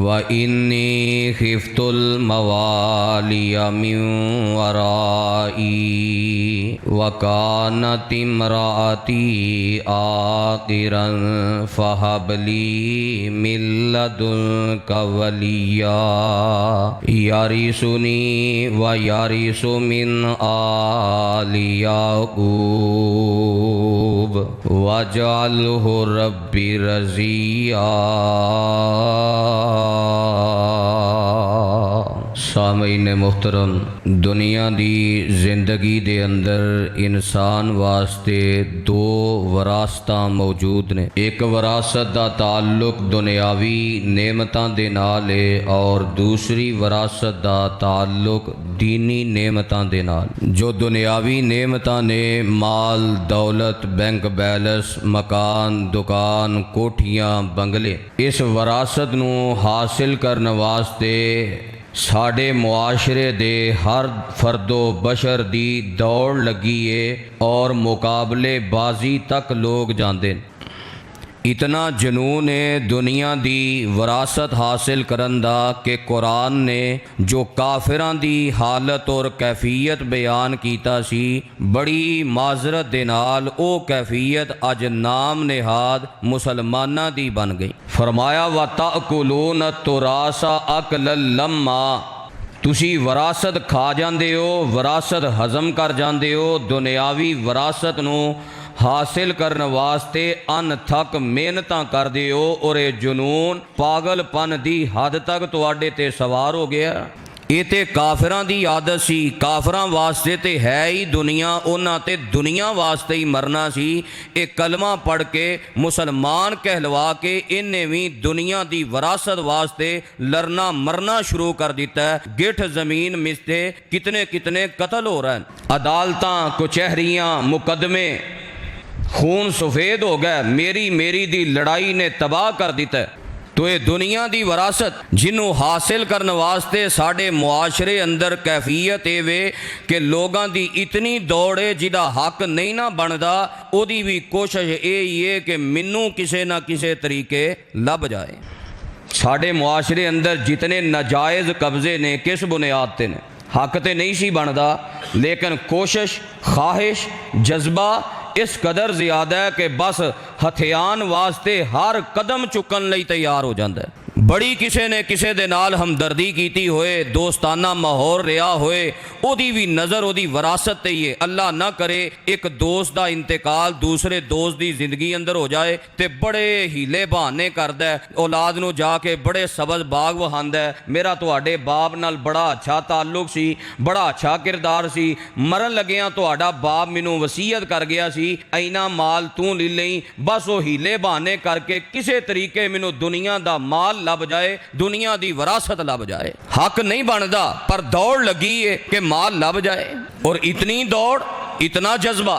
व इन्नी खिफ्तुल मवालिया मिन वराई व कानत इम्राती आकिरन फहबली मिन लदुनका वलिया यारिसुनी व यारिसु मिन आलि याकूब वजअलहु रब्बी रज़िया। सामीन मुहतरम, दुनिया दी जिंदगी दे अंदर इंसान वास्ते दो वरासतां मौजूद ने। एक वरासत दा ताल्लुक दुनियावी नेमतां दे नाल है और दूसरी वरासत दा ताल्लुक दीनी नेमतां दे नाल। जो दुनियावी नेमतां ने माल दौलत बैंक बैलेंस मकान दुकान कोठियां बंगले, इस वरासत नूं हासिल करने वास्ते साडे मुआशरे दे हर फर्दो बशर दी दौड़ लगी है और मुकाबले बाजी तक लोग जांदे। इतना जनून है दुनिया दी वरासत हासिल करन दा कि कुरान ने जो काफिरां दी हालत और कैफियत बयान कीता सी, बड़ी माजरत दे नाल ओ कैफियत अज नाम निहाद मुसलमानां दी बन गई। फरमाया व ताकुलून तुरासा अकलल लम्मा, तुसी वरासत खा जांदे हो, वरासत हजम कर जांदे हो। दुनियावी वरासत नूं हासिल करने वास्ते अनथक मेहनतां करदे हो और ये जुनून पागलपन दी हद तक तुहाडे ते सवार हो गया। ये ते काफिरां दी आदत सी, काफिरां वास्ते ते है ही दुनिया, उन्हां ते दुनिया वास्ते ही मरना सी। ये कलमा पढ़ के मुसलमान कहलवा के इन्हें भी दुनिया दी वरासत वास्ते लड़ना मरना शुरू कर दिता है। गिठ जमीन मिसते कितने कितने कत्ल हो रहे हैं, अदालतां कचहरियां मुकदमे खून सफ़ेद हो गए, मेरी मेरी दी लड़ाई ने तबाह कर दिता है। तो ये दुनिया दी वरासत जिन्हों हासिल करने वास्ते साढ़े मुआशरे अंदर कैफियत ये वे कि लोगों की इतनी दौड़ है जिदा हक नहीं ना बनता, ओदी भी कोशिश यही है कि मैनू किसी ना किसी तरीके लभ जाए। साढ़े मुआशरे अंदर जितने नाजायज़ कब्जे ने किस बुनियाद ते ने, हक तो नहीं सी बनता, लेकिन कोशिश ख्वाहिश जज्बा इस कदर ज़्यादा है कि बस हथियान वास्ते हर कदम चुकन लई तैयार हो जाता है। बड़ी किसी ने किसी दे नाल हमदर्दी कीती होए, दोस्ताना माहौल रहा होए, ओदी भी नज़र ओदी वरासत ते ही है। अल्लाह ना करे एक दोस्त दा इंतकाल दूसरे दोस्त दी जिंदगी अंदर हो जाए तो बड़े हीले बहाने करदा है, औलाद नूं जाके बड़े सबज बाग वहांदा है, मेरा तुहाडे बाप नाल बड़ा अच्छा ताल्लुक सी, बड़ा अच्छा किरदार सी, मरन लगिया तुहाडा बाप मैनूं वसीयत कर गया सी, इना माल तू ले लई। बस वो हीले बहाने करके किसी तरीके मैनूं दुनिया दा माल लभ जाए, दुनिया दी वरासत लभ जाए। हक नहीं बनता पर दौड़ लगी है कि माल लभ जाए, और इतनी दौड़ इतना जज्बा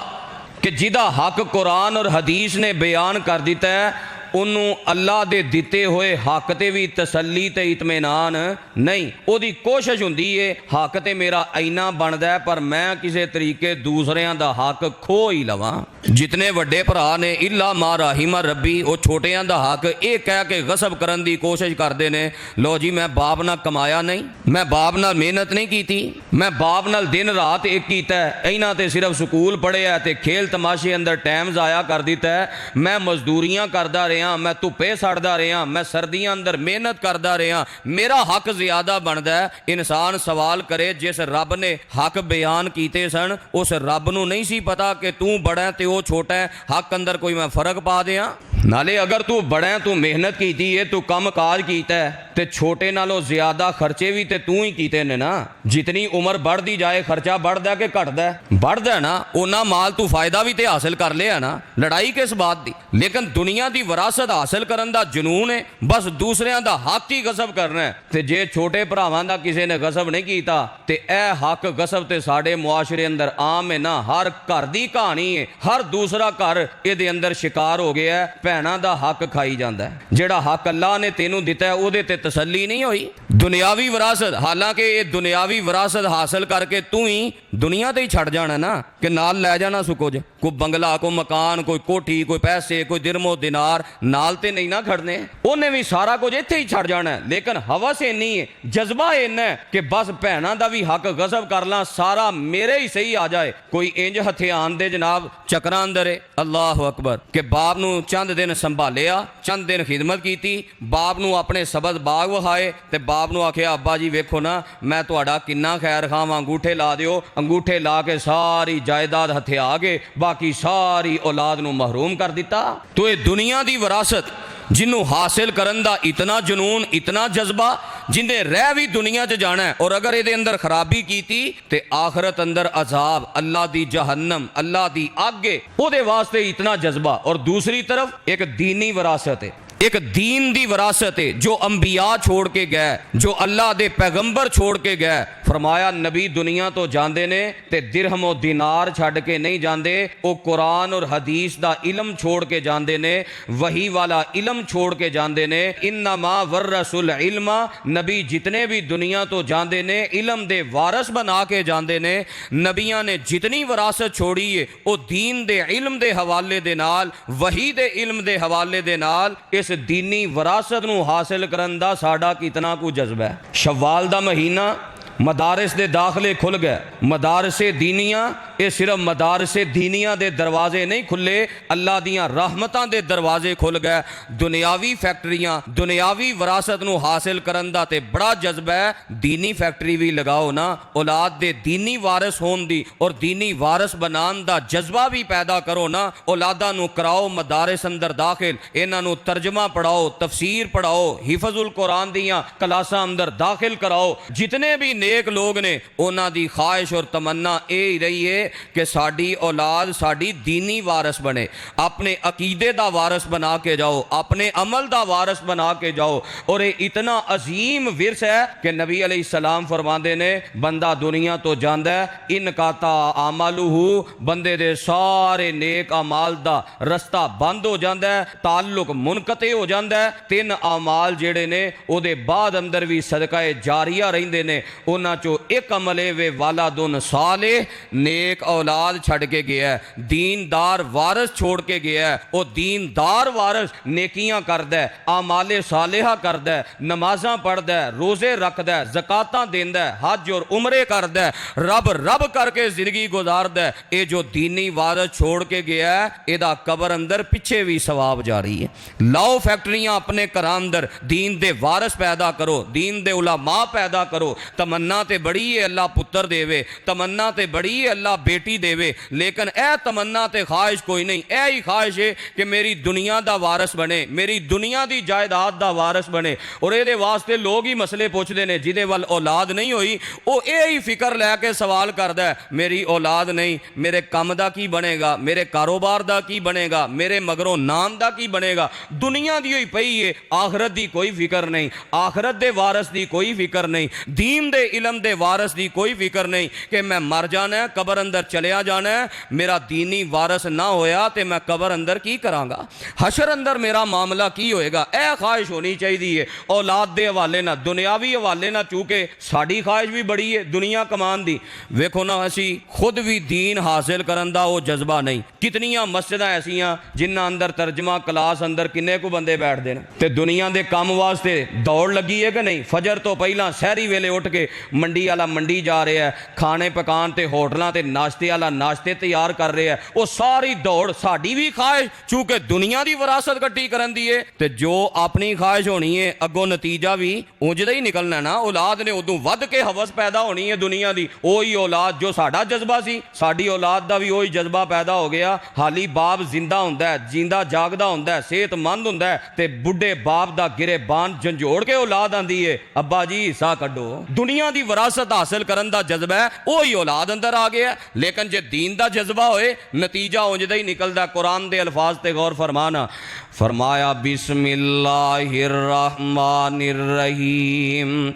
कि जिदा हक कुरान और हदीस ने बयान कर दिता है, उन्होंने अल्लाह दे दिते हुए हक ते भी तसल्ली ते इत्मीनान नहीं। ओदी कोशिश हुंदी है हक ते मेरा इना बनदा है पर मैं किसी तरीके दूसरियां दा हक खो ही लवां। जितने वड्डे भरा ने इल्ला मा राहिमा रब्बी, वो छोटियां दा हक ये कह के गसब करन दी कोशिश करते ने। लो जी मैं बाप नाल कमाया नहीं, मैं बाप नाल मेहनत नहीं की, मैं बाप नाल दिन रात एक कीता है, इन्हां ते सिर्फ स्कूल पढ़िया ते खेल तमाशे अंदर टाइम ज़ाया कर दिता है, मैं मजदूरियां करदा रहा, मैं धुप्पे सड़दा रहा, मैं सर्दियां अंदर मेहनत करदा रहा, मेरा हक ज्यादा बनता है। इंसान सवाल करे जिस रब ने हक बयान कीते सन उस रब नूं नहीं सी पता कि तू बड़ा ते वो छोटा है, हक अंदर कोई मैं फर्क पा दिया। नाले अगर तू बड़ा है, तू मेहनत की है, तू कम काज कीता है, ते छोटे नालों ज्यादा खर्चे भी ते तू ही कीते ने ना। जितनी उम्र बढ़ती जाए खर्चा बढ़ता कि घटदा? बढ़दा ना। उन्ना माल तू फायदा भी ते हासिल कर लिया ना, लड़ाई किस बात दी। लेकिन दुनिया की विरासत हासिल करन दा जुनून है, बस दूसरियां दा हक ही गसब करना है। ते जे छोटे भरावां दा किसी ने गसब नहीं कीता ते ए हक गसब ते साडे मुआशरे अंदर आम है ना। हर घर दी कहानी है, हर दूसरा घर इहदे अंदर शिकार हो गया है, भैणां दा हक खाई जांदा है। जिहड़ा हक अल्लाह ने तेनू दिता है उहदे ते तसल्ली नहीं हुई। दुनियावी विरासत, हालांकि ये दुनियावी विरासत हासिल करके तू ही दुनिया ते ही छड़ जाना ना, कि नाल लै जाना सु कुछ, कोई बंगला, कोई मकान, कोई कोठी, कोई पैसे, कोई दिरमो दिनार नाल ते नहीं ना खड़ने, उन्हें भी सारा कुछ इत्थे ही छड़ जाना है। लेकिन हवस इन्नी है, जज्बा इन्ना है कि बस भैनां दा भी हक गजब कर ला, सारा मेरे ही सही आ जाए। कोई इंज हथियान दे जनाब चक्रां अंदर है, अल्लाह अकबर, कि बाप नू चंद दिन संभालिया, चंद दिन खिदमत की, बाप नू अपने सबद बाग विखाए, ते बाप नू आखिया अब्बा जी वेखो ना मैं तुहाडा किन्ना खैर खावां, अंगूठे ला दिओ। अंगूठे ला के सारी जायदाद हथिया के बाकी सारी औलाद नू महरूम कर दिता। तो ये दुनिया दी विरासत जिन्हों हासिल करन दा इतना जुनून, इतना जज्बा, जिन्हें रह भी दुनिया च जाना है, और अगर ये अंदर खराबी की ते आखरत अंदर अजाब, अल्लाह दी जहन्नम, अल्लाह दी आगे, ओदे वास्ते इतना जज्बा। और दूसरी तरफ एक दीनी विरासत है, एक दीन दी विरासत है जो अंबिया छोड़ के गए, जो अल्लाह दे पैगंबर छोड़ के गए। फरमाया नबी दुनिया तो जाते ने ते दिरहम और दिनार छड़ के नहीं जाते, वो कुरान और हदीस दा इलम छोड़ के जाते ने, वही वाला इलम छोड़ के जाते ने। इन्नमा वर्रसुल इल्मा, नबी जितने भी दुनिया तो जाते ने इलम दे वारस बना के जाते ने। नबियां ने जितनी विरासत छोड़ी है वो दीन दे इल्म दे हवाले दे नाल, वही दे इल्म दे हवाले दे नाल, इस दीनी विरासत नू हासिल करन दा साडा कितना कु जज्बा है। शव्वाल दा महीना, मदारिस दे दाखले खुल गए, मदारसे दीनिया, ये सिर्फ मदारसे दीनिया दे दरवाजे नहीं खुले, अल्लाह दियां रहमतां दे दरवाजे खुल गए। दुनियावी फैक्ट्रियां, दुनियावी विरासत नू हासिल करन दा ते बड़ा जज्बा है, दीनी फैक्ट्री भी लगाओ ना, औलाद दे दीनी वारिस होन दी और दीनी वारिस बनान दा जज्बा भी पैदा करो ना। औलादा नू कराओ मदारिस अंदर दाखिल, इन्हां नू तर्जमा पढ़ाओ, तफसीर पढ़ाओ, हिफजुल कुरान दियां क्लासां अंदर दाखिल कराओ। जितने भी नेक लोग ने उन्हां दी ख्वाहिश और तमन्ना यही रही है कि साडी औलाद साडी दीनी वारिस बने, अपने अकीदे दा वारिस बना के जाओ, अपने अमल दा वारिस बना के जाओ। और ये इतना अजीम विरस है कि नबी अलैहिस्सलाम फरमाते ने बंदा दुनिया तो जांदा है, इनकाता आमालुहु, बंदे दे सारे नेक अमाल दा रस्ता बंद हो जाता है, ताल्लुक मुनकते हो जाता है। तीन अमाल जेड़े ने ओदे बाद अंदर भी सदकाए जारिया रहिंदे ने, उन्हां चो एक अमले वे वाला दुन साले, नेक औलाद छड़ के गया है, दीनदार वारिस छोड़ के गया है। वो दीनदार वारिस नेकियां करदा है, आमाले सालेहा करदा है, नमाज़ां पढ़दा है, रोजे रखदा है, ज़कातां देंदा है, हज और उमरे करदा है, रब रब करके जिंदगी गुजारदा है। ये जो दीनी वारिस छोड़ के गया है, इहदा कबर अंदर पिछे भी सवाब जारी है। लाओ फैक्ट्रियां अपने घर अंदर, दीन दे वारिस पैदा करो, दीन दे उलमा पैदा करो। तमन्ना ते बड़ी है अल्लाह पुत्र देवे, तमन्ना ते बड़ी है अल्लाह बेटी देवे, लेकिन ए तमन्ना ते ख्वाहिश कोई नहीं। ए ही ख्वाहिश है कि मेरी दुनिया दा वारिस बने, मेरी दुनिया दी जायदाद दा वारिस बने। और ये वास्ते लोग ही मसले पूछते हैं, जिदे वल औलाद नहीं हुई वो यही फिक्र लैके सवाल करता है, मेरी औलाद नहीं, मेरे काम दा की बनेगा, मेरे कारोबार दा की बनेगा, मेरे मगरों नाम दा की बनेगा। दुनिया दी हुई पई है, आखरत दी कोई फिक्र नहीं, आखरत दे वारिस दी कोई फिक्र नहीं, दीन दे इलम दे वारिस दी कोई फिक्र नहीं कि मैं मर जाना है, कबर अंदर चलिया जाना है, मेरा दीनी वारिस ना होया तो मैं कबर अंदर की करांगा, हशर अंदर मेरा मामला की होएगा। यह ख्वाहिश होनी चाहिए औलाद दे हवाले ना, दुनियावी हवाले ना, चूंकि साड़ी ख्वाहिश भी बड़ी है दुनिया कमान दी। वेखो ना असी खुद भी दीन हासिल करन दा वो जज्बा नहीं। कितनियां मस्जिदां ऐसियां जिन्हां अंदर तर्जमा क्लास अंदर किन्ने को बंदे बैठते हैं, तो दुनिया के काम वास्ते दौड़ लगी है कि नहीं। फजर तो पहला शहरी वेले उठ के मंडी वाला मंडी जा रहा है, खाने पकान ते होटलों ते नाश्ते वाला नाश्ते तैयार कर रहा है। वो सारी दौड़ साड़ी भी ख्वाहिश, चूंकि दुनिया की विरासत कट्ठी करन दी है, ते जो अपनी ख्वाहिश होनी है अगों नतीजा भी उंजदा ही निकलना ना। औलाद ने उदों वध के हवस पैदा होनी है दुनिया की, वही औलाद जो साडा जज्बा सी, साडी औलाद का भी वही जज्बा पैदा हो गया। हाली बाप जिंदा हुंदा है, जिंदा जागदा हुंदा है, सेहतमंद हुंदा है, ते बुढ़े बाप दा गिरेबान झंझोड़ के औलाद आंदी है, अब्बा जी हिस्सा कड्डो। दुनिया की विरासत हासिल करन दा जज्बा है, वही औलाद अंदर आ गया। लेकिन जे दीन दा जज्बा होए, नतीजा उंजदा ही निकलदा। कुरान दे अल्फाज ते गौर फरमाना, फरमाया बिस्मिल्लाहिर्रहमानिर्रहीम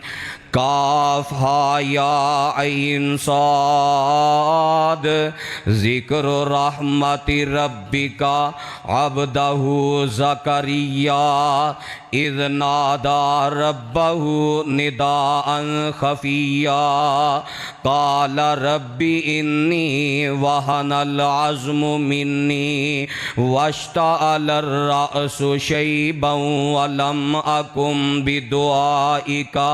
काफ हा या ऐन साद ज़िक्र रहमति रब्बिका अब्दहु ज़करिया इज़ नादा रब्बहु निदाअन खफिया क़ाल रब्बी इन्नी वहनल अज़्मु मिन्नी वश्तअलर रअसु शैबन वलम अकुम बिदुआइका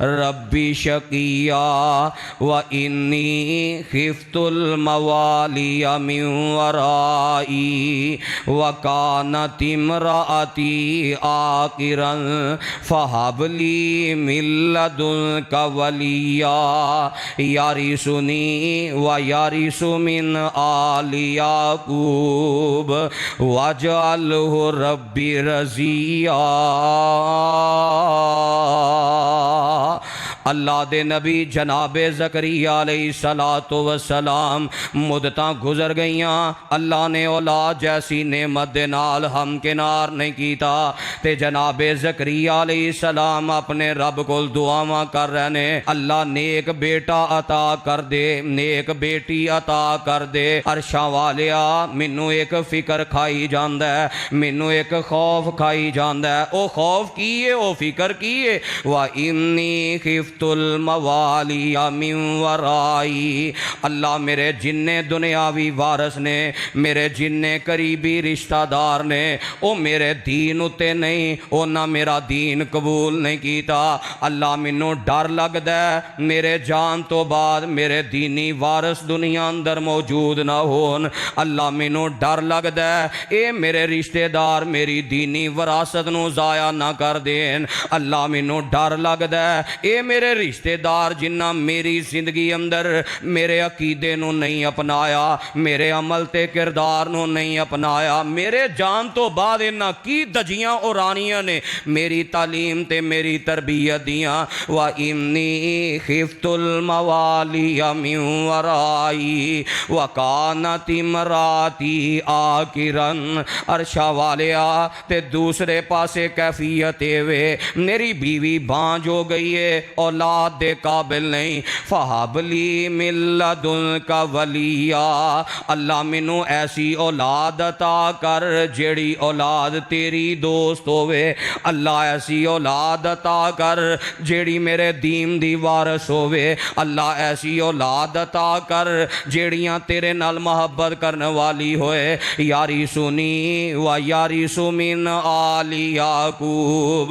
रब्बी शकिया व इन्नी खिफ्तुल मवालिया मिन वराई व कानत इम्राअती आकिरन फहबली मिन लदुनका वलिया यारिसुनी व यारिसु मिन आलि याकूब वजअलहु रब्बी रज़िया। अल्लाह दे नबी जनाबे ज़करिया अलैहिस्सलातु वस्सलाम मुद्दतां गुजर गईयां, अल्लाह ने औलाद जैसी नेमत दे नाल हमकिनार नहीं कीता ते जनाबे ज़करिया अलैहिस्सलाम अपने रब कोल दुआवां कर रहे ने, अल्लाह नेक बेटा अता कर दे, नेक बेटी अता कर दे। अरशां वालिया मैनू एक फिक्र खाई जांदा है, मैनू एक खौफ खाई जांदा है। ओ खौफ की है, ओ फिक्र की है? वा इन्नी खिफ्तुल मवालिया मिन वराई, अल्लाह मेरे जिन्ने दुनियावी वारस ने, मेरे जिन्ने करीबी रिश्तेदार ने, ओ मेरे दीन उत्ते नहीं, ओ ना मेरा दीन कबूल नहीं कीता। अल्लाह मैनू डर लगदा है मेरे जान तो बाद मेरे दीनी वारस दुनिया अंदर मौजूद ना होन। अल्लाह मैनू डर लगदा है ए मेरे रिश्तेदार मेरी दीनी विरासत नू ज़ाया ना कर देन। अल्लाह मैनू डर लगदा है ए मेरे रिश्तेदार जिन्ना मेरी जिंदगी अंदर मेरे अकीदे नू नहीं अपनाया, मेरे अमल ते किरदार नू नहीं अपनाया, मेरे जान तो बाद इन्हां की दजियां उड़ानियां ने मेरी तालीम ते मेरी तरबियत दियां। व इन्नी खिफ्तुल मवालिया मिन वराई व कानत इम्राती आकिरन। अरशा वालिया ते दूसरे पासे कैफियत वे मेरी बीवी बांझ हो गई है, औलाद दे काबिल नहीं। फहबली मिन लदुनका वलिया, अल्लाह मैनू ऐसी औलाद अता कर जेड़ी औलाद तेरी दोस्त होवे। अल्लाह ऐसी औलाद अता कर जेड़ी मेरे दीन दी वारस होवे। अल्लाह ऐसी औलाद अता कर जेड़ियां तेरे नाल मोहब्बत करने वाली होए। यारी सुनी व यारी सुमिन आली याकूब,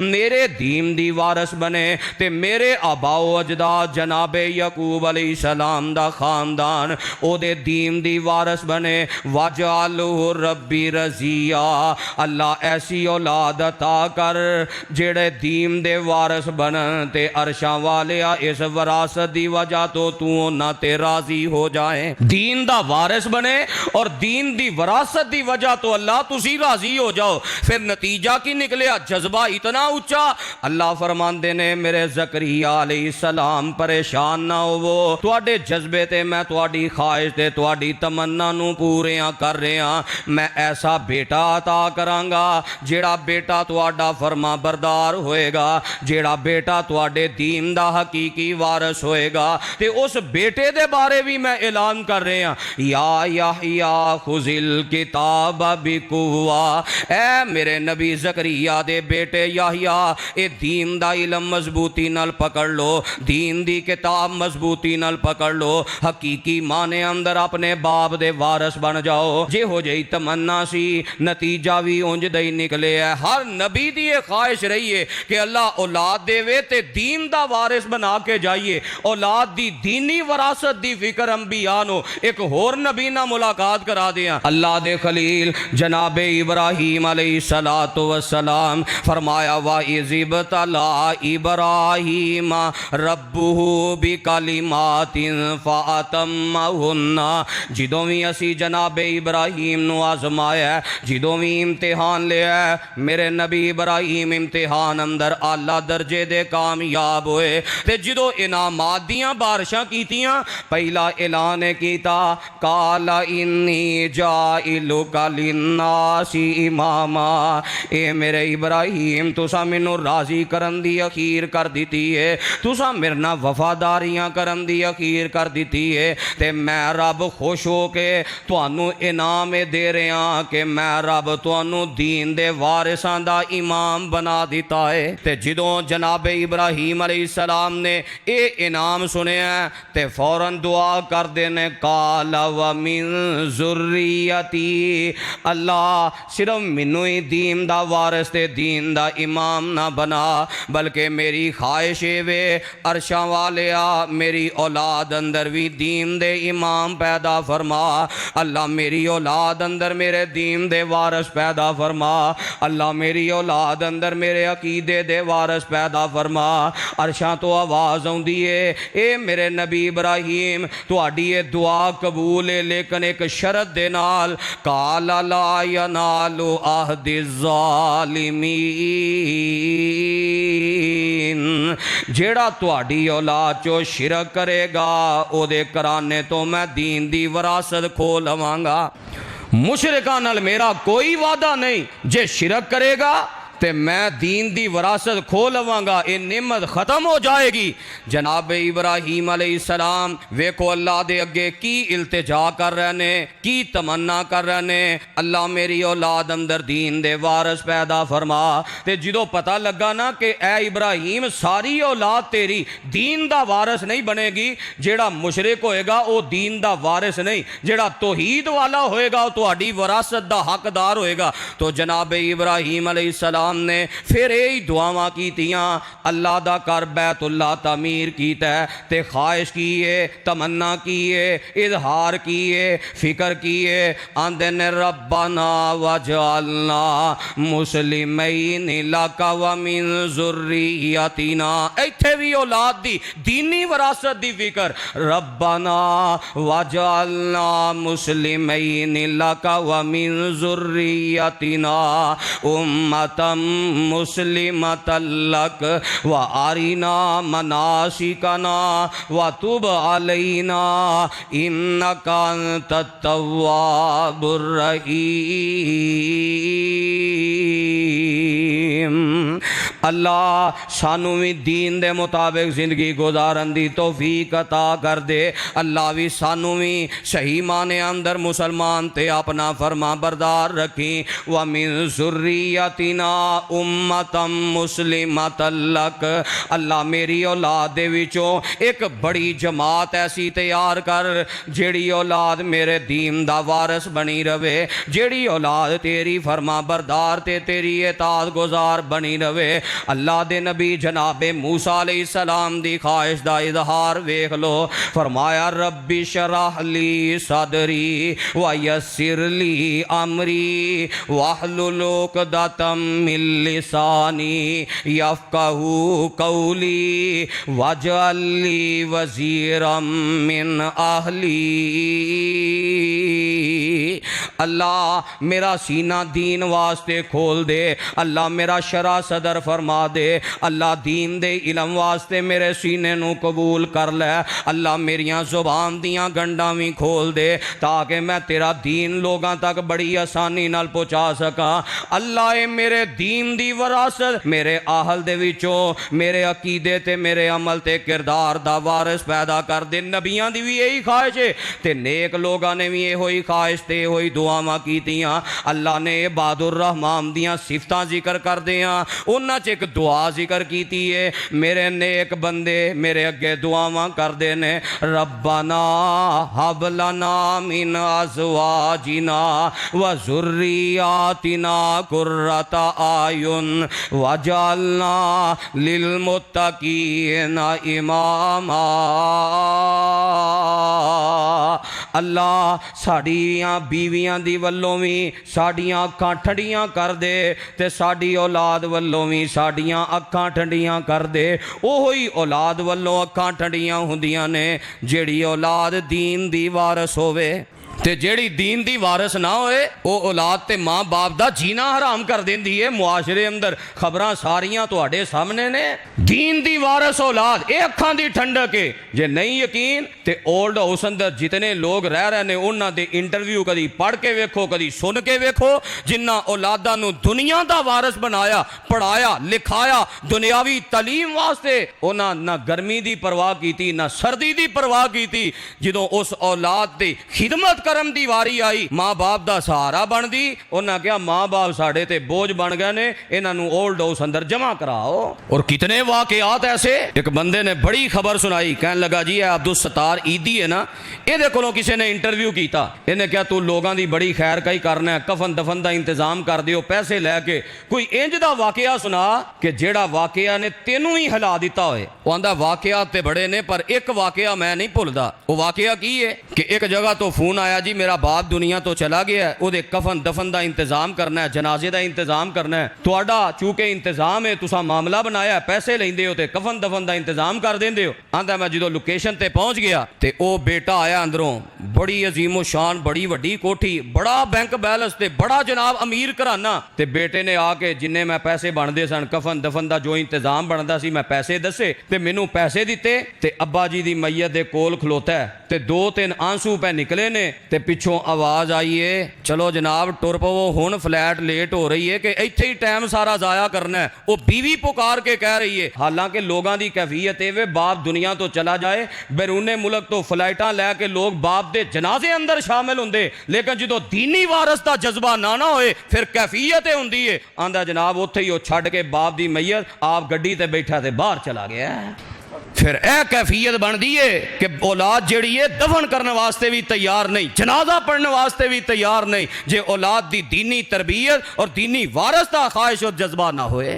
मेरे दीन दी वारस बने ते मेरे आबाओ अजदाद जनाबे याकूब अलैहिस्सलाम दा खानदान ओदे दीन दी वारस बने। वजअलहु रब्बी रज़िया, अल्लाह ऐसी औलाद अता कर जेड़े दीन दे वारस बनन ते अरशां वालिया इस विरासत दी वजह तो तू उन्हां ते राजी हो जाए। दीन दा वारिस बने और दीन दी विरासत दी वजह तो अल्लाह तुसी राजी हो जाओ। फिर नतीजा की निकलिया? जज्बा इतना ऊंचा। अल्लाह फरमांदे ने मेरे ज़करिया अलैहिस्सलाम परेशान ना होवो, तुहाडे जज्बे ते मैं तुहाडी ख्वाहिश ते तुहाडी तमन्ना नू पूरियां कर रहा। मैं ऐसा बेटा अता करांगा जेड़ा बेटा तुहाडा फरमा बरदार होएगा, जेड़ा बेटा तुहाडे दीन दा हकीकी वारिस होएगा। ते उस बेटे दे बारे भी मैं ऐलान कर रहा, या याहिया खुजिल किताब बिकुवा, ऐ मेरे नबी ज़करिया दे बेटे याहिया ए दीन दा इल्म मजबूती नाल पकड़ लो, दीन दी किताब मजबूती नाल पकड़ लो, हकीकी माने अंदर अपने बाप दे वारिस बन जाओ। जे हो जाई तमन्ना सी, नतीजा भी उंज दा ही निकले है। हर नबी दी ये ख्वाहिश रही है कि अल्लाह औलाद देवे ते दीन दा वारिस बना के जाइए। औलाद दी दीनी वरासत दी फिक्र अंबिया नो एक होर नबी ना मुलाकात करा दिया। अल्लाह दे खलील जनाबे इब्राहीम अलैहिस्सलातु वस्सलाम फरमाया वा इज़िब्तला इब्राहीम रब्बुहु बिकलिमातिन फ़अतम्महुन्ना, जिदों भी असी जनाबे इब्राहीम नु आजमाया, जिदों भी इम्तिहान लिया, मेरे नबी इब्राहीम इम्तिहान अंदर आला दर्जे दे कामयाब होए। ते जिदों इनामात दियां बारिशां कीतियां, पहला ऐलान कीता काला इन्नी जाइलुका लिन्नासी इमामा, ए मेरे इब्राहीम तुसा मैनू राजी करन दी अखीर कर दी दी है, तुसा मेरे नाल वफादारियां करन दी अखीर कर दी है, ते मैं रब खुश हो के तुहानू इनाम दे रहा कि मैं रब तुहानू दीन दे वारिसां दा इमाम बना दिता है। ते जदों जनाब इब्राहीम अलैहिस्सलाम ने ये इनाम सुनिया ते फौरन दुआ करते ने काला व मिन ज़ुर्रियती, अल्लाह सिर्फ मैनू ही दीन दा वारिस ते दीन दा इमाम ना बना, बल्कि मेरी ख्वाहिश वे अरशां वालिया मेरी औलाद अंदर भी दीन दे इमाम पैदा फरमा। अल्लाह मेरी औलाद अंदर मेरे दीन दे वारिस पैदा फरमा। अल्लाह मेरी औलाद अंदर मेरे अकीदे दे वारिस पैदा फरमा। अरशां तो आवाज़ आउंदी है, ए मेरे नबी इब्राहीम तुहाडी ये दुआ कबूल है, लेकिन एक शरत दे नाल, काला ला यनालु अहदि ज़ालिमीन, जेड़ा तुहाडी औलाद चो शिरक करेगा ओदे कराने तो मैं दीन दी विरासत खो लवांगा। मुशरिकां नाल मेरा कोई वादा नहीं, जे शिरक करेगा ते मैं दीन दी विरासत खो लवांगा, ये नेमत ख़त्म हो जाएगी। जनाब इब्राहीम अलैहिस्सलाम वेखो अल्लाह दे अगे की इल्तिजा कर रहे ने, की तमन्ना कर रहे ने, अल्लाह मेरी औलाद अंदर दीन दे वारिस पैदा फरमा। ते जो पता लगा ना कि ए इब्राहीम सारी औलाद तेरी दीन दा वारिस नहीं बनेगी, जेड़ा मुशरिक होएगा वो दीन दा वारिस नहीं, जेड़ा तौहीद वाला होएगा वो तुहाडी विरासत दा हकदार होएगा। तो जनाब इब्राहीम अलैहिस्सलाम ने फिर यही दुआवां कीतियां, अल्लाह दा कर बैतुल्ला तमीर कीता ते ख्वाहिश की है, तमन्ना की है, इजहार की है, फिक्र की है। आंदे ने रब्बना वजअलना मुस्लिमैन लका व मिन ज़ुर्रियतिना, इत्थे भी औलाद दी दीनी विरासत दी फिक्र, रब्बना वजअलना मुस्लिमैन लका व मिन ज़ुर्रियतिना उम्मतम मुस्लिमतल लक व आरिना मनासिकना व तुब अलैना इन्नका अंतत तव्वाबुर रहीम। अल्लाह सानू भी दीन दे मुताबिक जिंदगी गुजारन दी तौफीक अता कर दे। अल्लाह भी सानू भी सही माने अंदर मुसलमान ते अपना फरमा बरदार रखी। व मिन ज़ुर्रियतिना उम्मतम मुस्लिमतल लक, अल्लाह मेरी औलाद दे विचों एक बड़ी जमात ऐसी तैयार कर जेड़ी औलाद मेरे दीन दा वारिस बनी रवे, जेड़ी औलाद तेरी फरमा बरदार ते तेरी इताअत गुजार बनी रवे। अल्लाह दे नबी जनाबे मूसा अलैहिस्सलाम दी ख्वाहिश दा इजहार वेख लो, फरमाया रब्बि शरह ली सदरी व यस्सिर ली अमरी वहलुल उक़दतम मिन लिसानी यफ़क़हू क़ौली वजअल ली वज़ीरम मिन अहली। अल्लाह मेरा सीना दीन वास्ते खोल दे, अल्लाह मेरा शरा सदर फरमा दे, अल्लाह दीन दे इलम वास्ते मेरे सीने नू कबूल कर ले। अल्लाह मेरियां जुबान दियां गंडां भी खोल दे ताकि मैं तेरा दीन लोगां तक बड़ी आसानी नाल पहुँचा सका। अल्लाह ए मेरे दीन दी विरासत मेरे आहल दे विचों मेरे अकीदे ते मेरे अमल ते किरदार दा वारिस पैदा कर दे। नबियां दी भी यही ख्वाहिश है ते नेक लोगां ने भी यही ख्वाहिश ते यही दुआवां कीतियां। अल्लाह ने इबादुर रहमान दियां सिफतां जिक्र कर दियां, उन्हां च एक दुआ जिक्र कीती है। मेरे नेक बंदे मेरे अगे दुआवां करदे ने, रब्बना हब लना मिन अज़वाजिना व ज़ुर्रियातिना कुर्रता आयुन वजअलना लिल मुत्तकीना इमामा। अल्लाह साड़ियां बीवियां दी वल्लों भी साड़ियां अखां ठंडियां कर दे ते साड़ी औलाद वल्लों भी साड़ियां अखां ठंडियां कर दे। ओही औलाद वल्लों अखां ठंडियां हुंदियां ने जेड़ी औलाद दीन दी वारस होवे। ਤੇ ਜਿਹੜੀ ਦੀਨ ਦੀ ਵਾਰਿਸ ਨਾ ਹੋਏ ਉਹ ਔਲਾਦ ਤੇ ਮਾਂ ਬਾਪ ਦਾ ਜੀਣਾ ਹਰਾਮ ਕਰ ਦਿੰਦੀ ਹੈ। ਮੁਆਸ਼ਰੇ ਅੰਦਰ ਖਬਰਾਂ ਸਾਰੀਆਂ ਤੁਹਾਡੇ ਸਾਹਮਣੇ ਨੇ। ਦੀਨ ਦੀ ਵਾਰਿਸ ਔਲਾਦ ਇਹ ਅੱਖਾਂ ਦੀ ਠੰਡਕ ਹੈ। ਜੇ ਨਹੀਂ ਯਕੀਨ ਤੇ 올ਡ ਹਾਊਸ ਅੰਦਰ ਜਿਤਨੇ ਲੋਕ ਰਹਿ ਰਹੇ ਨੇ ਉਹਨਾਂ ਦੇ ਇੰਟਰਵਿਊ ਕਦੀ ਪੜ੍ਹ ਕੇ ਵੇਖੋ, ਕਦੀ ਸੁਣ ਕੇ ਵੇਖੋ। ਜਿਨ੍ਹਾਂ ਔਲਾਦਾਂ ਨੂੰ ਦੁਨੀਆ ਦਾ ਵਾਰਿਸ ਬਣਾਇਆ, ਪੜਾਇਆ, ਲਿਖਾਇਆ ਦੁਨਿਆਵੀ ਤਾਲੀਮ ਵਾਸਤੇ, ਉਹਨਾਂ ਨਾ ਗਰਮੀ ਦੀ ਪਰਵਾਹ ਕੀਤੀ ਨਾ ਸਰਦੀ ਦੀ ਪਰਵਾਹ ਕੀਤੀ। ਜਦੋਂ ਉਸ ਔਲਾਦ ਦੀ ਖਿਦਮਤ ਕਰਨ ਦੀ ਵਾਰੀ ਆਈ, ਮਾਂ ਬਾਪ ਦਾ ਸਹਾਰਾ ਬਣਦੀ, ਉਹਨਾਂ ਕਿਹਾ ਮਾਂ ਬਾਪ ਸਾਡੇ ਤੇ ਬੋਝ ਬਣ ਗਏ ਨੇ, ਇਹਨਾਂ ਨੂੰ 올ਡ ਹਾਊਸ ਅੰਦਰ ਜਮਾ कराओ। और कितने वाकयात ऐसे। एक बंदे ने बड़ी खबर सुनाई, कहने लगा जी ये अब्दुल सत्तार ईदी है ना, ਇਹਦੇ ਕੋਲੋਂ ਕਿਸੇ ਨੇ ਇੰਟਰਵਿਊ ਕੀਤਾ। ਇਹਨੇ ਕਿਹਾ ਤੂੰ ਲੋਕਾਂ ਦੀ ਬੜੀ ਖੈਰ ਕਈ ਕਰਨਾ, ਕਫਨ ਦਫਨ ਦਾ ਇੰਤਜ਼ਾਮ ਕਰ ਦਿਓ ਪੈਸੇ ਲੈ ਕੇ। ਕੋਈ ਇੰਜ ਦਾ ਵਾਕਿਆ ਸੁਣਾ ਕਿ ਜਿਹੜਾ ਵਾਕਿਆ ਨੇ ਤੈਨੂੰ ਹੀ ਹਿਲਾ ਦਿੱਤਾ ਹੋਏ। ਉਹ ਆਂਦਾ ਵਾਕਿਆ ਤੇ ਬੜੇ ਨੇ ਪਰ ਇੱਕ ਵਾਕਿਆ ਮੈਂ ਨਹੀਂ ਭੁੱਲਦਾ। ਉਹ ਵਾਕਿਆ ਕੀ ਹੈ ਕਿ ਇੱਕ ਜਗ੍ਹਾ ਤੋਂ ਫੋਨ ਆਇਆ ਜੀ ਮੇਰਾ ਬਾਪ ਦੁਨੀਆ ਤੋਂ ਚਲਾ ਗਿਆ, ਉਹਦੇ ਕਫਨ ਦਫਨ ਦਾ ਇੰਤਜ਼ਾਮ ਕਰਨਾ ਹੈ, ਜਨਾਜ਼ੇ ਦਾ ਇੰਤਜ਼ਾਮ ਕਰਨਾ ਹੈ। ਤੁਹਾਡਾ ਚੂੰਕਿ ਇੰਤਜ਼ਾਮ ਹੈ, ਤੁਸੀਂ ਮਾਮਲਾ ਬਣਾਇਆ, ਪੈਸੇ ਲੈਂਦੇ ਹੋ ਤੇ ਕਫਨ ਦਫਨ ਦਾ ਇੰਤਜ਼ਾਮ ਕਰ ਦਿੰਦੇ ਹੋ। ਆਂਦਾ ਮੈਂ ਜਦੋਂ ਲੋਕੇਸ਼ਨ ਤੇ ਪਹੁੰਚ ਗਿਆ ਤੇ ਉਹ ਬੇਟਾ ਆਇਆ ਅੰਦਰੋਂ, ਬੜੀ ਅਜ਼ੀਮੋ ਸ਼ਾਨ, ਬੜੀ ਵੱਡੀ ਕੋਠੀ, ਬੜਾ ਬੈਂਕ ਬੈਲੈਂਸ ਤੇ ਬੜਾ ਜਨਾਬ ਅਮੀਰ ਘਰਾਨਾ। ਤੇ ਬੇਟੇ ਨੇ ਆ ਕੇ ਜਿੰਨੇ ਮੈਂ ਪੈਸੇ ਬਣਦੇ ਸਨ, ਕਫਨ ਦਫਨ ਦਾ ਜੋ ਇੰਤਜ਼ਾਮ ਬਣਦਾ ਸੀ, ਮੈਂ ਪੈਸੇ ਦੱਸੇ ਤੇ ਮੈਨੂੰ ਪੈਸੇ ਦਿੱਤੇ। ਤੇ ਅੱਬਾ ਜੀ ਦੀ ਮਈਅਤ ਦੇ ਕੋਲ ਖਲੋਤਾ ਤੇ 2-3 ਆਂਸੂ ਪੈ ਨਿਕਲੇ ਨੇ ਤੇ ਪਿੱਛੋਂ ਆਵਾਜ਼ ਆਈ ਏ ਚਲੋ ਜਨਾਬ ਟੁਰ ਪਵੋ, ਹੁਣ ਫਲੈਟ ਲੇਟ ਹੋ ਰਹੀ ਹੈ ਕਿ ਇੱਥੇ ਹੀ ਟਾਈਮ ਸਾਰਾ ਜ਼ਾਇਆ ਕਰਨਾ ਹੈ। ਉਹ बीवी पुकार के कह रही है। हालांकि लोगों की कैफियत है बाप दुनिया तो चला जाए, बैरूने मुल्क तो फ्लाइटा लैके लोग बाप दे जनाजे अंदर शामिल होंगे, लेकिन जो दीनी वारस का जज्बा ना होए फिर कैफियत होंगी है। आंदा जनाब उत्थे ही छड़ के बाप की मैयत आप गड्डी ते बैठा ते बाहर चला गया। फिर यह कैफियत बनती है कि औलाद जिहड़ी है दफन करने वास्ते भी तैयार नहीं, जनाजा पढ़ने वास्ते भी तैयार नहीं, जे औलाद की दीनी तरबियत और दीनी वारस का ख्वाहिश और जज्बा ना होए।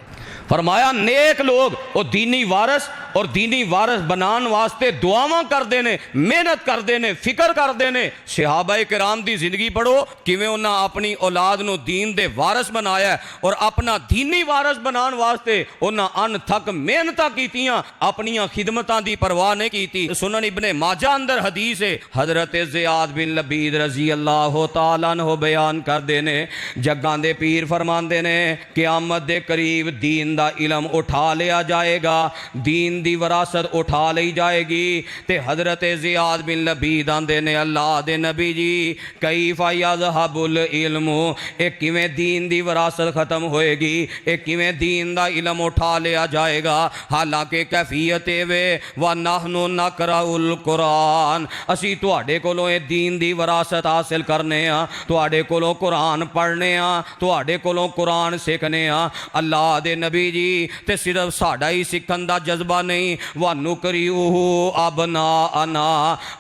फरमाया नेक लोग और दीनी वारस और दीनी वारस बनाने वास्ते दुआवां करते हैं, मेहनत करते हैं, फिक्र करते हैं। सहाबाए किराम की जिंदगी पढ़ो किवें उन्हां अपनी औलाद नूं दीन दे वारस बनाया और अपना दीनी वारस बनाने वास्ते उन्हां अनथक मेहनतां कीतियां, अपनियां खिदमतां दी परवाह नहीं की। सुनन इब्ने माजा अंदर हदीस है, हजरत ज़ियाद बिन लबीद रजी अल्लाह तआला अन्हु बयान करते हैं, जग्गां दे पीर फरमाते हैं क़यामत दे करीब दीन दा इलम उठा लिया जाएगा, दीन दी विरासत उठा ली जाएगी। ते हजरत ज़ियाद बिन लबीद आंदे ने अल्लाह दे नबी जी कैफ़ा यज़हबुल इल्मु, एक किवें दीन दी विरासत खत्म होएगी, एक किवें दीन दा इलम उठा लिया जाएगा। हालांकि कैफियत वे व नहनु नक़राउल कुरान, असी तुहाडे कोलों ए दीन दी विरासत हासिल करने आ, तुहाडे कोलों कुरान पढ़ने आ, तुहाडे कोलों कुरान सीखने आ। अल्लाह दे नबी जी ते सिर्फ साडा ही सीखण दा जज्बा नहीं, वानू करियूहु अबना अना,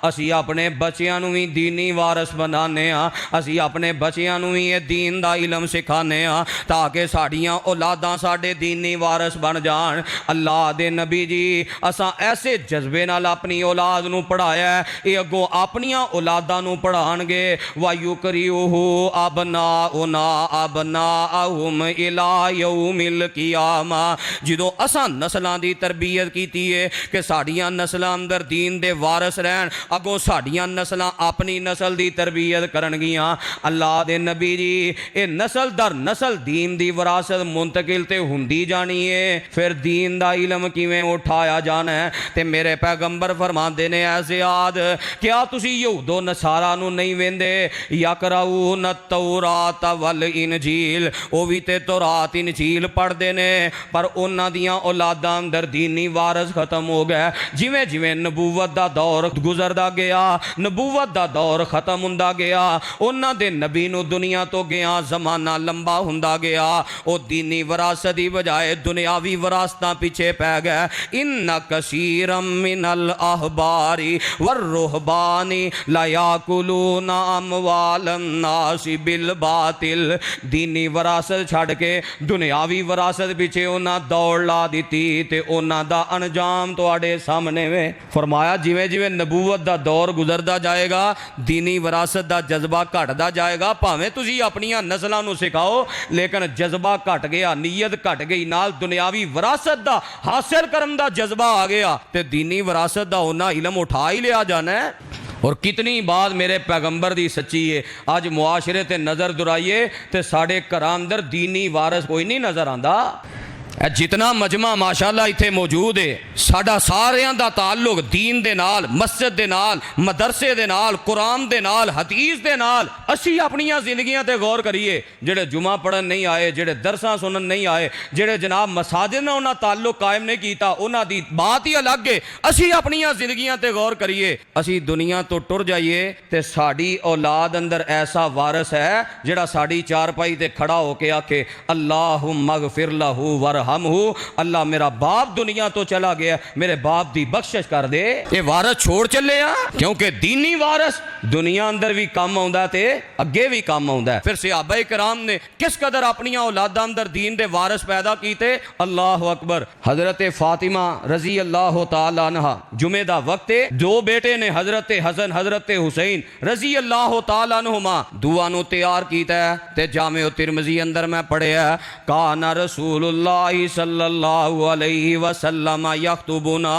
असी अपने बच्चियां नूं भी दीनी वारस बनाने आ, असी अपने बच्चियां नूं भी ये दीन दा इलम सिखाने आ ताकि साडियां औलादां साडे दीनी वारस बन जान। अल्लाह दे नबी जी असां ऐसे जज्बे नाल अपनी औलाद नूं पढ़ाया, ये अगों अपनियां औलादां नूं पढ़ाणगे। वायु करियूहु अबना उना अबना अहुम इला यौमिल क़ियामा, जो असां नस्लां दी तरबियत कीती है कि साडियां नस्लां अंदर दीन दे वारस रहन, अगों साडियां नस्लां अपनी नस्ल दी तरबियत करनगियां। अल्लाह दे नबी जी ये नस्ल दर नस्ल दीन दी विरासत मुंतकिल ते हुंदी जानी है, फिर दीन दा इलम किवें उठाया जाना है। ते मेरे पैगंबर फरमांदे ने ऐसे आद क्या तुसी यहूदो नसारा नूं नहीं वेंदे, यकराऊन तौरात वल इंजील, ओ भी ते तौरात इंजील पढ़दे ने पर उन्हां दियां औलादां अंदर दीनी वारस खत्म हो गया। जिवें जिवें नबूवत दा दौर गुजरदा गया, नबूवत दा दौर खत्म हुंदा गया, उन्हां दे नबी नूं दुनिया तो गया, जमाना लंबा हुंदा गया, ओ दीनी विरासत दी बजाए दुनियावी विरासतां पिछे पै गए। इन्ना कसीरम मिनल अहबारी वर रुहबानी ला याकुलूना अमवालन नासी बिल बातिल, दीनी विरासत छड़ के दुनियावी विरासत पिछे उन्हां दौड़ ला दी ते उन्हां दा अंजाम तुहाडे सामने वे। फरमाया जिवें जिवें नबूवत दा दौर गुजरदा जाएगा, दीनी विरासत दा जज्बा घटदा जाएगा। भावें तुसीं अपनियां नस्लां नूं सिखाओ लेकिन जज्बा घट गया, नीयत घट गई, नाल दुनियावी विरासत दा हासिल करन दा जज्बा आ गया ते दीनी विरासत दा उन्हां इलम उठा ही लिया जाना है। और कितनी बात मेरे पैगंबर दी सच्ची है। अज मुआशरे ते नज़र दुराइए तो साढ़े घरां अंदर दीनी वारस कोई नहीं नज़र आंदा। जितना मजमा माशाअल्लाह इत्थे मौजूद है, साडा सारियां दा ताल्लुक दीन दे नाल, मस्जिद दे नाल, मदरसे दे नाल, कुरान दे नाल, हदीस दे नाल। असी अपनियां जिंदगियां ते गौर करिए। जेड़े जुमा पढ़न नहीं आए, जेड़े दरसां सुनन नहीं आए, जेड़े जनाब मसाजिद नाल उन्हां ताल्लुक कायम नहीं कीता, उन्हां दी बात ही अलग है। असी अपनियां जिंदगियां ते गौर करिए। असी दुनिया तो टुर जाइए ते साडी औलाद अंदर ऐसा वारस है जेड़ा साडी चारपाई ते खड़ा होके आखे अल्लाहुम्मा गफिर लहू वर हम हो, अल्लाह मेरा बाप दुनिया तो चला गया, मेरे बाप दी बख्शिश कर दे। ये वारस छोड़ चले आ, क्योंकि दीनी वारस दुनिया अंदर भी काम आउंदा ते अगे भी काम आउंदा। फिर सहाबा कराम ने किस कदर अपनी औलादा अंदर दीन दे वारस पैदा कीते। अल्लाह अकबर। हजरत फातिमा रजी अल्लाह तआला अन्हा, जुमे दा वक्त है, दो बेटे ने हजरत हसन हजरत हुसैन रजी अल्लाह तआला अन्हुमा, दुआ नु तैयार कीता ते जामे तिरमिजी अंदर मैं पढ़िया काना रसूलुल्लाह सल्लल्लाहु अलैहि वसल्लम यख्तुबुना,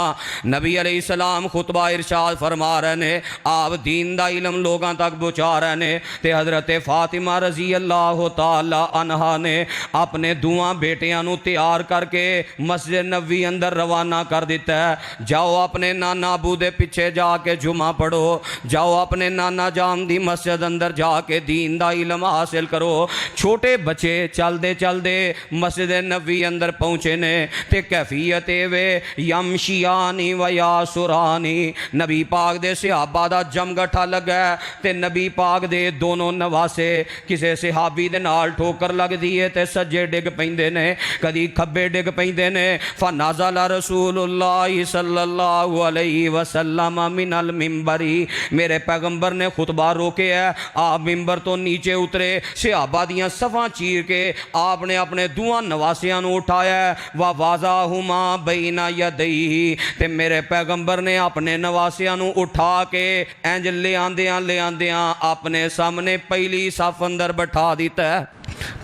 नबी अलैहि सलाम खुतबा इरशाद फरमा रहे ने, आप दीन दा इलम लोगों तक पहुंचा रहे ने। ते हजरत फातिमा रजी अल्लाह तआला अन्हा ने अपने दुआ बेटियां नु तैयार करके मस्जिद नबवी अंदर रवाना कर दिता है। जाओ अपने नाना अबू दे पीछे जाके जुमा पढ़ो, जाओ अपने नाना जान दी मस्जिद अंदर जाके दीन दा इलम हासिल करो। छोटे बच्चे चलदे चलदे मस्जिद नबवी अंदर पहुंचे ने ते कैफियत वे यमशियानी व यासुरानी, नबी पाक दे सहाबा दा जमगठा लगा ते नबी पाक दे दोनों नवासे किसे सहाबी दे नाल ठोकर लगदी है ते सज्जे डिग पैंदे ने, कदी खब्बे डिग पैंदे ने। फनाज़ल रसूलुल्लाह सल्लल्लाहु अलैहि वसल्लम मिनल मिंबरी, मेरे पैगंबर ने खुतबा रोके है, आप मिंबर तो नीचे उतरे, सहाबा दियां सफ़ां चीर के आपने अपने दुआ नवासियां नु उठाया व वाज़ाहुमा बैना यदैही, ते मेरे पैगंबर ने अपने नवासियां नु उठा के इंज ले आंदियां अपने सामने पहली सफ अंदर बैठा दिता है।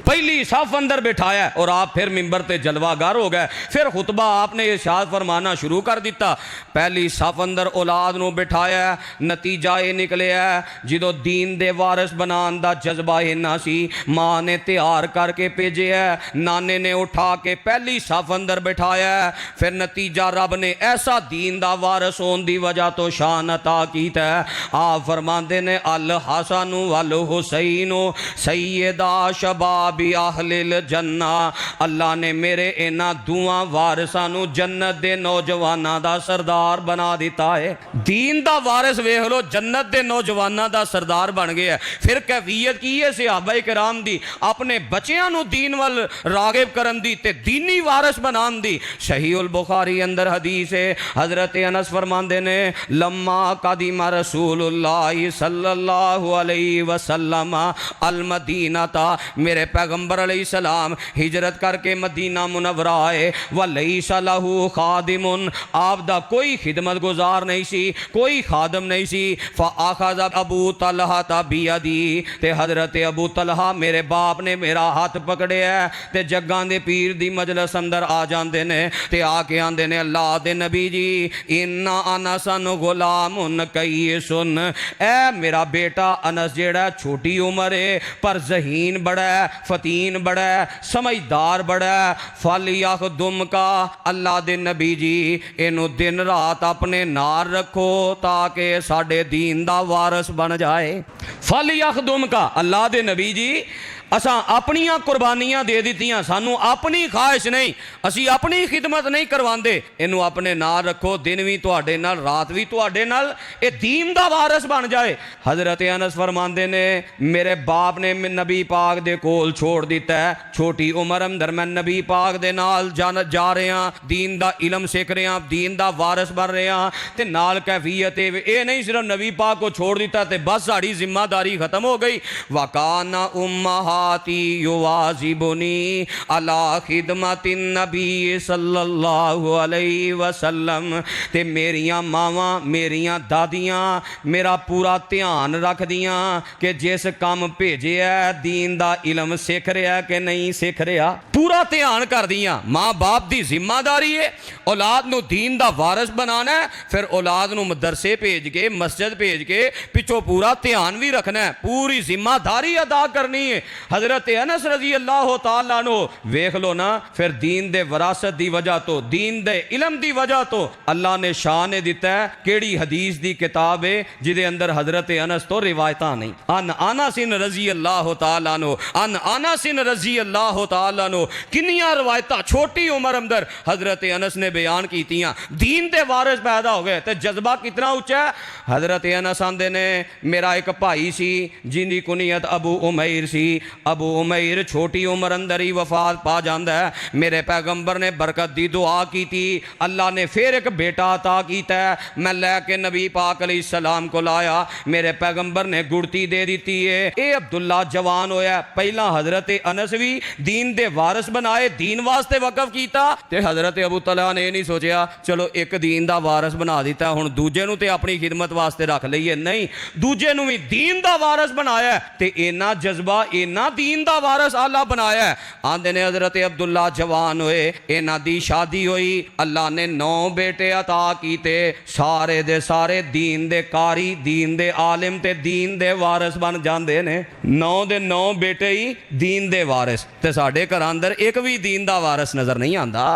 पहली सफ अंदर बिठाया और आप फिर मिंबर ते जलवागर हो गए। फिर खुतबा आपने इरशाद फरमाना शुरू कर दिता। पहली सफ अंदर औलाद नूं बिठाया, नतीजा ये निकलिया जो दीन दे वारिस बनाने का जज्बा इन्ना सी, माँ ने तैयार करके भेजे, नाने ने उठा के पहली सफ अंदर बिठाया। फिर नतीजा रब ने ऐसा दीन का वारिस होने की वजह तो शान अता कीता। आप फरमाते ने अल हसन वल हुसैन सैयदा शबाबी अहलिल जन्ना, अल्लाह ने मेरे इन्हां दुआ वारिसां नूं जन्नत दे नौजवानां दा सरदार बना दिता है। दीन दा वारिस वेख लो, जन्नत दे नौजवानां दा सरदार बन गया। फिर कैफियत की है सहाबा किराम दी, अपने बच्चियां नूं दीन वल रागिब करन दी ते दीनी वारिस बनान दी। सहीहुल बुखारी अंदर हदीस है, हजरत अनस फरमांदे ने लम्मा कदीमा रसूलुल्लाह सल्लल्लाहु अलैहि वसल्लम अल मदीना ता, मेरे पैगंबर अलैहिस्सलाम हिजरत करके मदीना मुनव्वरा आए। व लैसा लहू खादिमुन, आप दा कोई खिदमत गुजार नहीं सी, कोई खादम नहीं सी। फ़अख़ज़ अबू तलहा बियदी, ते हजरत अबू तलहा मेरे बाप ने मेरा हाथ पकड़िया ते जग्गां दे पीर दी मजलिस अंदर आ जाते ने ते आके आंदे ने अल्लाह दे नबी जी इन्ना अनसन गुलामुन कई सुन, ए मेरा बेटा अनस जेड़ा छोटी उम्र है पर जहीन बड़ा है, फतीन बड़ा है, समझदार बड़ा है। फल यख दुम का, अल्लाह दे नबी जी इनू दिन रात अपने नाल रखो ताकि साडे दीन दा वारिस बन जाए। फल यख दुम का, अल्लाह दे नबी जी असा अपनियां कुर्बानियां दे दित्तियां, सानू अपनी ख्वाहिश नहीं, असी अपनी खिदमत नहीं करवांदे, इनू अपने नाल रखो, दिन भी तुहाडे नाल रात भी तुहाडे नाल, ये दीन दा वारिस बन जाए। हजरत अनस फरमांदे ने मेरे बाप ने नबी पाक दे कोल छोड़ दिता है, छोटी उम्र अंदर मैं नबी पाक दे नाल जा रहा, दीन दा इलम सीख रहा, दीन दा वारिस बन रहा, ते नाल कैफियत ये नहीं सिर्फ नबी पाक को छोड़ दिता ते बस साड़ी जिम्मेदारी खत्म हो गई। वकाना उम्मा अबावाती युवाजिबुनी अला खिदमतिन नबी सल्लल्लाहु अलैहि वसल्लम। ते मेरियां मावां मेरियां दादियां मेरा पूरा ध्यान रखदियां कि जिस काम भेजे है दीन दा इलम सिख रहा कि नहीं सिख रहा, पूरा ध्यान करदियां। माँ बाप की जिम्मेदारी है औलाद नूं दीन दा वारिस बनाना है, फिर औलाद नूं मदरसे भेज के मस्जिद भेज के पिछों पूरा ध्यान भी रखना है, पूरी जिम्मेदारी अदा करनी है। हजरत अनस रजी अल्लाह तआला अन्हु वेख लो ना, फिर दीन दे वरासत दी वजह तो दीन दे इलम दी वजह तो अल्लाह ने शान ने दिता है केड़ी हदीस दी किताब है जिदे अंदर हजरत अनस तो रिवायत नहीं। अन अनसिन रजी अल्लाह तआला अन्हु अन अनसिन रजी अल्लाह तआला अन्हु किन्नियां रिवायत छोटी उम्र अंदर हजरत अनस ने बयान कीतियां। दीन दे वारिस पैदा हो गए तो जज्बा कितना उच्चा है। हजरत अनस आंदे ने मेरा एक भाई सी जिंदी कुनियत अबू उमैर सी। अबू उमैर छोटी उम्र अंदर ही वफात पा जाता है। मेरे पैगंबर ने बरकत दी दुआ की थी, अल्लाह ने फिर एक बेटा अता कीता है। मैं लैके नबी पाक अलैहिस्सलाम को लाया, मेरे पैगंबर ने गुड़ती दे दी है। ये अब्दुल्ला जवान होया, पहला हजरत अनस भी दीन दे वारिस बनाए, दीन वास्ते वकफ कीता। ते हजरत अबू तलहा ने नहीं सोचा चलो एक दीन दा वारिस बना दिता हुण दूजे नूं ते अपनी खिदमत वास्ते रख लईए, नहीं दूजे नूं भी दीन दा वारिस बनाया ते इन्ना जज्बा इन्ना दीन दा वारिस अल्लाह बनाया। आंदे ने हजरत अब्दुल्ला जवान होए, इन्हां दी शादी हुई, अल्लाह ने 9 बेटे अता कीते, सारे दे सारे दीन दे कारी दीन दे आलिम ते दीन दे वारिस बन जांदे ने। 9 दे 9 बेटे ही दीन दे वारिस, ते साडे घर अंदर एक भी दीन दा वारिस नजर नहीं आंदा।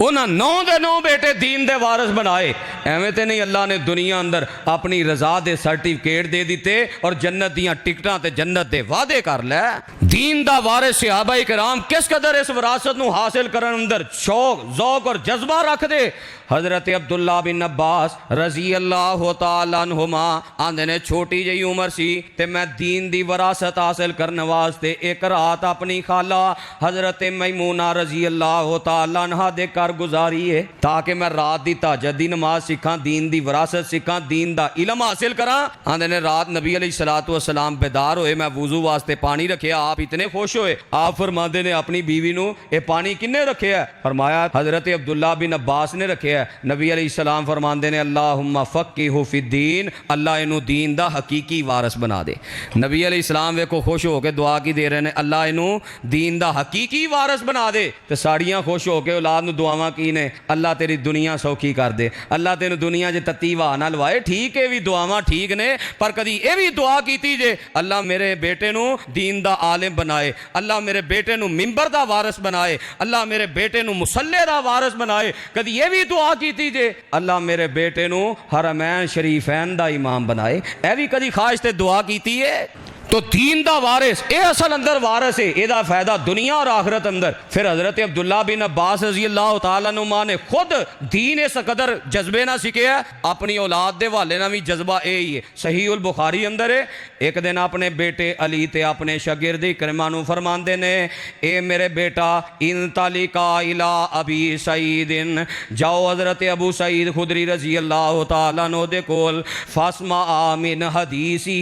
उन्हें 9 दे 9 बेटे दीन दे वारिस बनाए। एवं तो नहीं अल्लाह ने दुनिया अंदर अपनी रजा दे सर्टिफिकेट दे दिते और जन्नत दियां टिकटां ते जन्नत दे वादे कर लै। दीन दा वारिस सहाबा इकराम किस कदर इस विरासत नूं हासिल करन अंदर शौक ज़ौक और जज्बा रख दे। हजरत अब्दुल्ला बिन अब्बास रजी अल्लाह तआला अन्हुमा आंदे ने छोटी जी उम्र सी ते मैं दीन दी विरासत हासिल करने वास्ते एक रात अपनी खाला हजरत मैमूना रजी अल्लाह तआला अन्हा दे घर गुजारी है ताकि मैं रात दी तहज्जुद दी नमाज सीखा, दीन दी विरासत सीखा, दीन दा इलम हासिल करा। आंदे ने रात नबी अलैहिस्सलातु वस्सलाम बेदार होए, मैं वुजू वास्ते पानी रखिया, आप इतने खुश होए। आप फरमाते ने अपनी बीवी नूं ये पानी किन्ने रखिया? फरमाया हजरत अब्दुल्ला बिन अब्बास ने रखिया। नबी अलैहिस्सलाम फरमाते ने अल्लाहुम्मा फक्किहु फिद्दीन, अल्लाह इनू दीन दा हकीकी वारिस बना दे। नबी अलैहिस्सलाम वेखो खुश होकर दुआ की दे रहे हैं, अल्लाह इनू दीन दा हकीकी वारिस बना दे। तो साड़ियाँ खुश होकर औलाद नू दुआवां की ने, अल्लाह तेरी दुनिया सौखी कर दे, अल्लाह तेन दुनिया च तत्ती वाह ना लवाए। ठीक है भी दुआवां ठीक ने, पर कदी ये भी दुआ की जे अल्लाह मेरे बेटे नू दीन दा आलिम बनाए, अल्लाह मेरे बेटे नू मिंबर दा वारिस बनाए, अल्लाह मेरे बेटे नू मुसल्ले दा वारिस बनाए। कदी ये भी दुआ की जे अल्लाह मेरे बेटे नू हरमैन शरीफैन दा इमाम बनाए। यह भी कदी ख्वाहिश ते दुआ की है। तो दीन दा वारिस ये असल अंदर वारिस है, ਇਹਦਾ फायदा दुनिया और आखिरत अंदर। फिर हजरत अब्दुल्ला बिन अब्बास रजी अल्लाह तआला अन्हुमा ने खुद दीन इस कदर जज्बे ना सीखे, अपनी औलाद के हवाले ना भी जज्बा यही है। सही उल बुखारी अंदर है, एक दिन अपने बेटे अली ते अपने शागिर्द इकरमा नू फरमांदे ने, ए मेरे बेटा इन तालिका इला अबी सईदिन, जाओ हजरत अबू सईद खुदरी रजी अल्लाह तआला अन्हु दे कोल, फस्मा मिन हदीसी,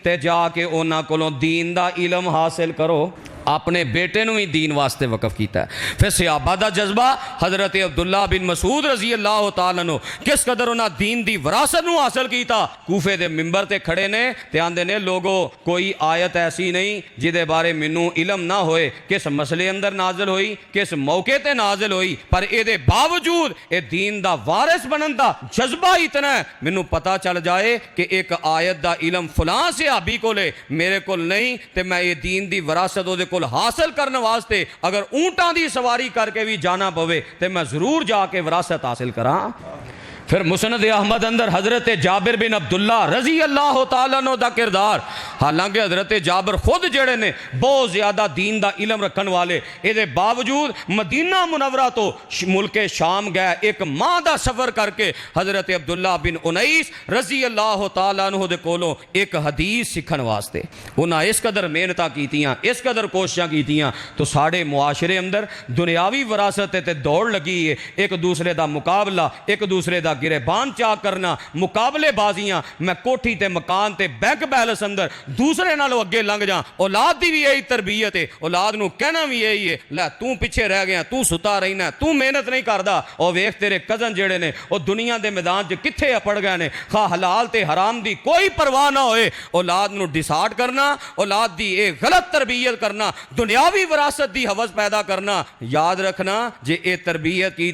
ते जाके उन्हां कोलों दीन दा इलम हासिल करो। अपने बेटे नू भी दीन वास्ते वकफ किया। फिर सहाबा दा जज्बा हजरत अब्दुल्ला बिन मसूद रजी अल्लाह तआला अन्हु किस कदर उन्हां दीन दी विरासत नू हासिल किया। कूफे दे मिंबर ते खड़े ने ते आंदे ने, लोगो कोई आयत ऐसी नहीं जिदे बारे मैनू इलम ना होए, किस मसले अंदर नाजिल हुई, किस मौके ते नाजिल हुई, पर एदे बावजूद ए दीन दा वारिस बनन दा जज्बा इतना है, मैनू पता चल जाए कि एक आयत दा इलम फलां सहाबी कोले मेरे कोल नहीं, ते मैं ये दीन दी विरासत ओदे हासिल करने वास्ते अगर ऊंटां दी सवारी करके भी जाना पवे तो मैं जरूर जाके विरासत हासिल करा। फिर मुसनद अहमद अंदर हजरत जाबिर बिन अब्दुल्ला रजी अल्लाह तआला अन्हु दा किरदार, हालांकि हजरत जाबिर खुद जेड़े ने बहुत ज्यादा दीन दा इलम रखने वाले, ये बावजूद मदीना मुनव्वरा तो मुल्के शाम गए, एक माह का सफर करके हजरत अब्दुल्ला बिन उनैस रजी अल्लाह तआला अन्हु दे कोलों एक हदीस सीखण वास्ते उन्हें इस कदर मेहनत कीतियां, इस कदर कोशिशां कीतियां। तो साढ़े मुआशरे अंदर दुनियावी विरासत ते दौड़ लगी है, एक दूसरे का मुकाबला, एक दूसरे का गिरेबान चा करना, मुकाबलेबाजियां, मैं कोठी ते मकान ते बैंक बैलेंस अंदर दूसरे नालों अगे लंघ जा। औलाद की भी यही तरबीयत है, औलाद नूं कहना भी यही है, लै तू पिछे रह गया, तू सुता रहना, तू मेहनत नहीं करता। और वेख तेरे कजन जेड़े ने वो दुनिया के मैदान च कित्थे अपड़ गए ने। खा हलाल ते हराम दी कोई परवाह ना होए, औलाद नूं डिसार्ड करना, औलाद दी एक गलत तरबीयत करना, दुनियावी विरासत दी हवस पैदा करना। याद रखना जे ये तरबीयत की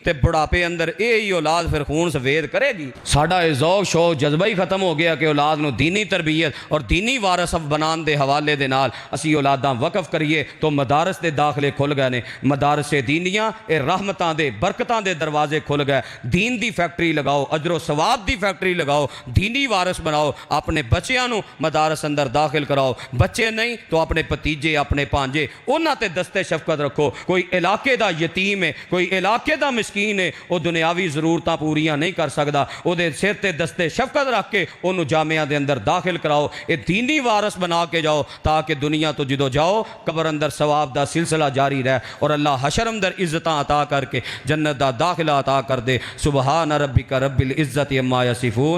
ते बुढ़ापे अंदर यही औलाद फिर खून सफेद करेगी। साडा ये ज़ौक शौक जज्बा ही खत्म हो गया कि औलाद नूं दीनी तरबीयत और दीनी वारस बनाने के हवाले दे नाल असी औलादा वकफ करिए तो मदारस के दाखले खुल गए ने। मदारस दीनियां ये रहमतां दे बरकतां दे दरवाजे खुल गए। दीन दी फैक्ट्री लगाओ, अजरो सवाब दी फैक्ट्री लगाओ, दीनी वारस बनाओ, अपने बच्चों नूं मदारस अंदर दाखिल कराओ। बच्चे नहीं तो अपने भतीजे अपने भांजे उन्हां ते दस्ते शफकत रखो। कोई इलाके दा यतीम है, कोई इलाके दा मिसकीन है, वो दुनियावी जरूरतां पूरियां नहीं कर सकता, उहदे सिर ते दस्ते शफकत रख के उन्होंने जामिया दे अंदर दाखिल कराओ। ये दीनी वारस बना के जाओ ताकि दुनिया तो जदों जाओ कबर अंदर सवाब दा सिलसिला जारी रहे और अल्लाह हशर अंदर इज्जतां अता करके जन्नत दा दाखिला अता कर दे। सुबहान रब्बिका रब्बिल इज्जति अम्मा यसिफून।